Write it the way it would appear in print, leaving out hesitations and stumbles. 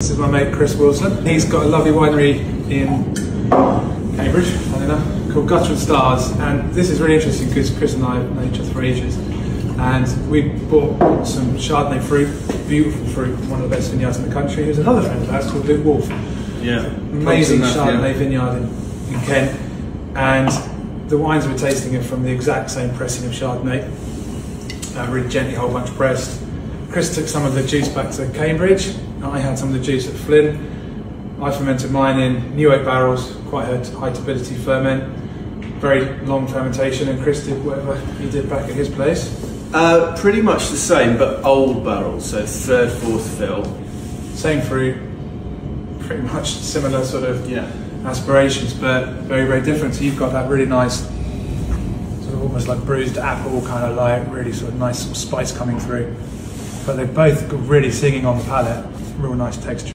This is my mate Chris Wilson. He's got a lovely winery in Cambridge, called Gutter and Stars, and this is really interesting because Chris and I have known each other for ages, and we bought some Chardonnay fruit, beautiful fruit, from one of the best vineyards in the country. There's another friend of ours called Luke Wolf. Yeah, amazing Chardonnay vineyard in Kent, and the wines we're tasting are from the exact same pressing of Chardonnay, really gently whole bunch pressed. Chris took some of the juice back to Cambridge. I had some of the juice at Flynn. I fermented mine in new oak barrels, quite a high turbidity ferment, very long fermentation, and Chris did whatever he did back at his place. Pretty much the same, but old barrels, so third, fourth fill. Same fruit, pretty much similar sort of aspirations, but very, very different. So you've got that really nice, sort of almost like bruised apple kind of like, really sort of nice sort of spice coming through. But they're both really singing on the palate, real nice texture.